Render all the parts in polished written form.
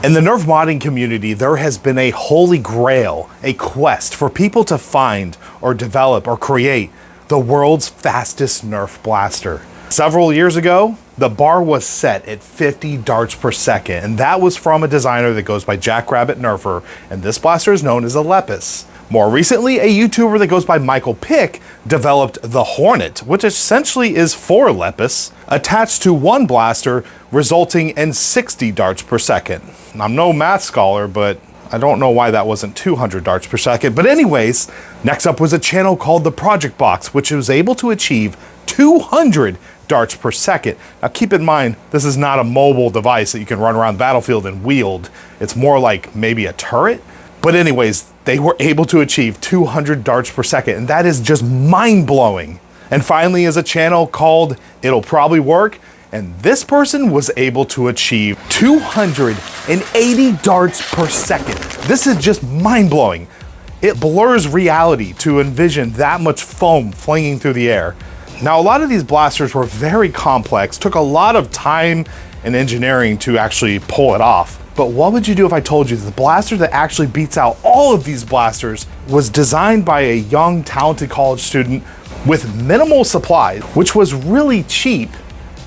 In the Nerf modding community, there has been a holy grail, a quest for people to find or develop or create the world's fastest Nerf blaster. Several years ago, the bar was set at 50 darts per second, and that was from a designer that goes by Jackrabbit Nerfer, and this blaster is known as a Lepus. More recently, a YouTuber that goes by Michael Pick developed the Hornet, which essentially is 4 Lepus attached to one blaster, resulting in 60 darts per second. I'm no math scholar, but I don't know why that wasn't 200 darts per second. But anyways, next up was a channel called the Project Box, which was able to achieve 200 darts per second. Now keep in mind, this is not a mobile device that you can run around the battlefield and wield. It's more like maybe a turret. But anyways, they were able to achieve 200 darts per second, and that is just mind-blowing. And finally is a channel called It'll Probably Work, and this person was able to achieve 280 darts per second. This is just mind-blowing. It blurs reality to envision that much foam flinging through the air. Now, a lot of these blasters were very complex, took a lot of time and engineering to actually pull it off. But what would you do if I told you that the blaster that actually beats out all of these blasters was designed by a young, talented college student with minimal supply, which was really cheap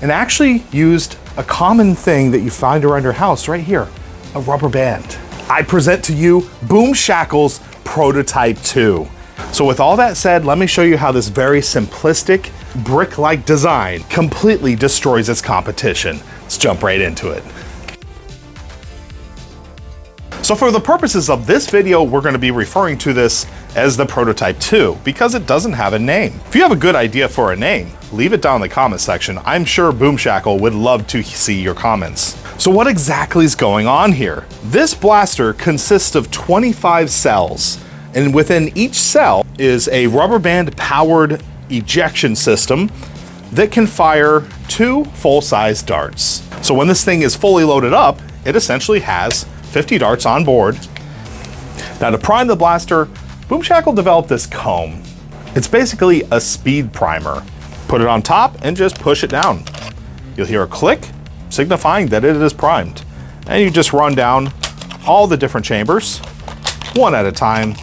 and actually used a common thing that you find around your house right here, a rubber band. I present to you Boomchacle's Prototype 2. So with all that said, let me show you how this very simplistic, brick-like design completely destroys its competition. Let's jump right into it. So for the purposes of this video, we're going to be referring to this as the Prototype 2 because it doesn't have a name. If you have a good idea for a name, leave it down in the comment section. I'm sure Boomchacle would love to see your comments. So what exactly is going on here? This blaster consists of 25 cells, and within each cell is a rubber band powered ejection system that can fire 2 full-size darts. So when this thing is fully loaded up, it essentially has 50 darts on board. Now to prime the blaster, Boomchacle developed this comb. It's basically a speed primer. Put it on top and just push it down. You'll hear a click, signifying that it is primed. And you just run down all the different chambers, one at a time.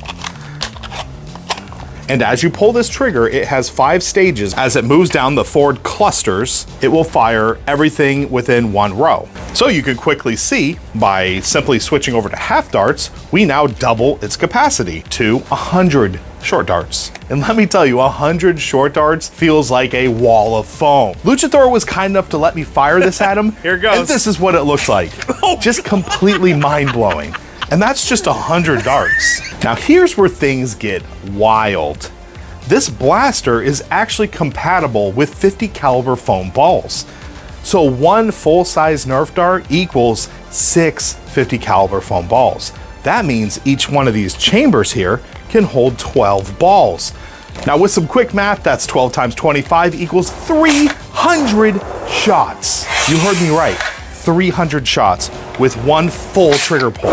And as you pull this trigger, it has 5 stages. As it moves down the forward clusters, it will fire everything within one row. So you can quickly see, by simply switching over to half darts, we now double its capacity to 100 short darts. And let me tell you, 100 short darts feels like a wall of foam. Luchathor was kind enough to let me fire this at him. Here it goes. And this is what it looks like. Just completely mind-blowing. And that's just 100 darts. Now here's where things get wild. This blaster is actually compatible with 50 caliber foam balls. So one full-size Nerf dart equals 6 50 caliber foam balls. That means each one of these chambers here can hold 12 balls. Now with some quick math, that's 12 times 25 equals 300 shots. You heard me right, 300 shots with one full trigger pull.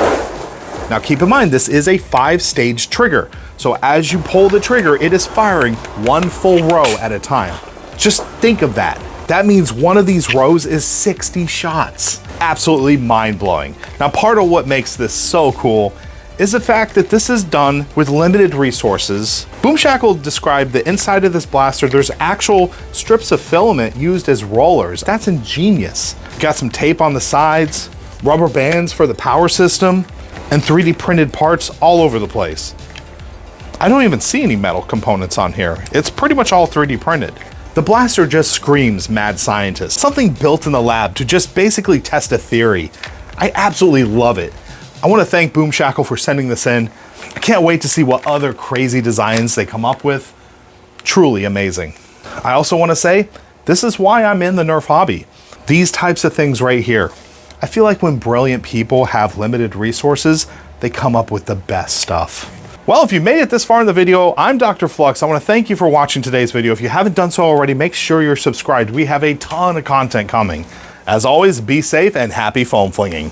Now keep in mind, this is a 5-stage trigger. So as you pull the trigger, it is firing one full row at a time. Just think of that. That means one of these rows is 60 shots. Absolutely mind-blowing. Now part of what makes this so cool is the fact that this is done with limited resources. Boomchacle described that inside of this blaster, there's actual strips of filament used as rollers. That's ingenious. Got some tape on the sides, rubber bands for the power system, and 3D printed parts all over the place. I don't even see any metal components on here. It's pretty much all 3D printed. The blaster just screams mad scientist, something built in the lab to just basically test a theory. I absolutely love it. I want to thank Boomchacle for sending this in. I can't wait to see what other crazy designs they come up with. Truly amazing. I also want to say, this is why I'm in the Nerf hobby. These types of things right here. I feel like when brilliant people have limited resources, they come up with the best stuff. Well, if you made it this far in the video, I'm DrFlux. I want to thank you for watching today's video. If you haven't done so already, make sure you're subscribed. We have a ton of content coming. As always, be safe and happy foam flinging.